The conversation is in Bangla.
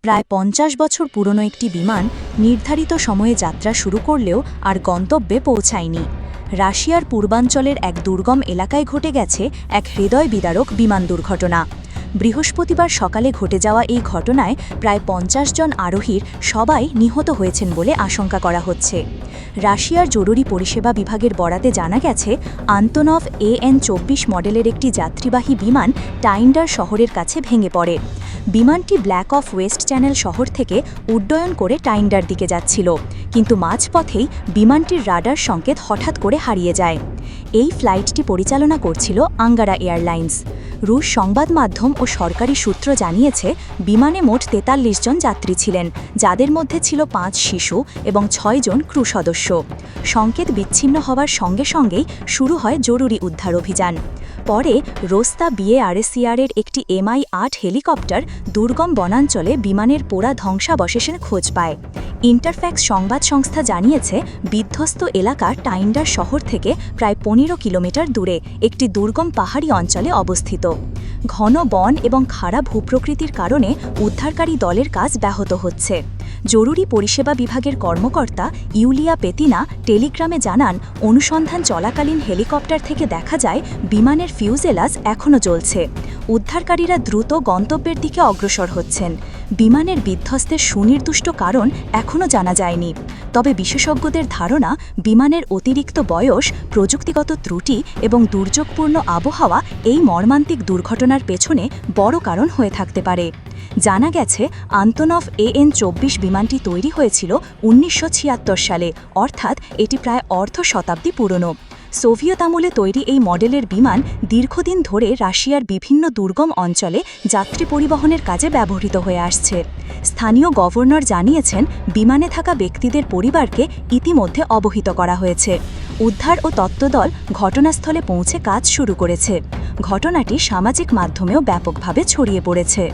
প্রায় ৫০ বছর পুরনো একটি বিমান নির্ধারিত সময়ে যাত্রা শুরু করলেও আর গন্তব্যে পৌঁছায়নি। রাশিয়ার পূর্বাঞ্চলের এক দুর্গম এলাকায় ঘটে গেছে এক হৃদয় বিদারক বিমান দুর্ঘটনা। বৃহস্পতিবার সকালে ঘটে যাওয়া এই ঘটনায় প্রায় ৫০ জন আরোহীর সবাই নিহত হয়েছেন বলে আশঙ্কা করা হচ্ছে। রাশিয়ার জরুরি পরিষেবা বিভাগের বরাতে জানা গেছে, আন্তনভ AN-24 মডেলের একটি যাত্রীবাহী বিমান টাইন্ডার শহরের কাছে ভেঙে পড়ে। বিমানটি ব্ল্যাক অফ ওয়েস্ট চ্যানেল শহর থেকে উড্ডয়ন করে টাইন্ডার দিকে যাচ্ছিল, কিন্তু মাঝপথেই বিমানটির রাডার সংকেত হঠাৎ করে হারিয়ে যায়। এই ফ্লাইটটি পরিচালনা করছিল আঙ্গারা এয়ারলাইন্স। রুশ সংবাদ মাধ্যম ও সরকারি সূত্র জানিয়েছে, বিমানে মোট ৪৩ জন যাত্রী ছিলেন, যাদের মধ্যে ছিল ৫ শিশু এবং ৬ জন ক্রু সদস্য। সংকেত বিচ্ছিন্ন হওয়ার সঙ্গে সঙ্গেই শুরু হয় জরুরি উদ্ধার অভিযান। পরে রোস্তা BARCR-এর একটি Mi-8 হেলিকপ্টার দুর্গম বনাঞ্চলে বিমানের পোড়া ধ্বংসাবশেষের খোঁজ পায়। ইন্টারফ্যাক্স সংবাদ সংস্থা জানিয়েছে, বিধ্বস্ত এলাকা টাইন্ডার শহর থেকে প্রায় ১৫ কিলোমিটার দূরে একটি দুর্গম পাহাড়ি অঞ্চলে অবস্থিত। ঘন বন এবং খারাপ ভূপ্রকৃতির কারণে উদ্ধারকারী দলের কাজ ব্যাহত হচ্ছে। জরুরি পরিষেবা বিভাগের কর্মকর্তা ইউলিয়া পেতিনা টেলিগ্রামে জানান, অনুসন্ধান চলাকালীন হেলিকপ্টার থেকে দেখা যায় বিমানের ফিউজেলাজ এখনও জ্বলছে। উদ্ধারকারীরা দ্রুত গন্তব্যের দিকে অগ্রসর হচ্ছেন। বিমানের বিধ্বস্তের সুনির্দিষ্ট কারণ এখনও জানা যায়নি, তবে বিশেষজ্ঞদের ধারণা, বিমানের অতিরিক্ত বয়স, প্রযুক্তিগত ত্রুটি এবং দুর্যোগপূর্ণ আবহাওয়া এই মর্মান্তিক দুর্ঘটনার পেছনে বড় কারণ হয়ে থাকতে পারে। জানা গেছে, আন্তনভ AN-24 বিমানটি তৈরি হয়েছিল ১৯৭৬ সালে, অর্থাৎ এটি প্রায় অর্ধ শতাব্দী পুরনো। সোভিয়েত আমলে তৈরি এই মডেলের বিমান দীর্ঘদিন ধরে রাশিয়ার বিভিন্ন দুর্গম অঞ্চলে যাত্রী পরিবহনের কাজে ব্যবহৃত হয়ে আসছে। স্থানীয় গভর্নর জানিয়েছেন, বিমানে থাকা ব্যক্তিদের পরিবারকে ইতিমধ্যে অবহিত করা হয়েছে। উদ্ধার ও তত্ত্বদল ঘটনাস্থলে পৌঁছে কাজ শুরু করেছে। ঘটনাটি সামাজিক মাধ্যমেও ব্যাপকভাবে ছড়িয়ে পড়েছে।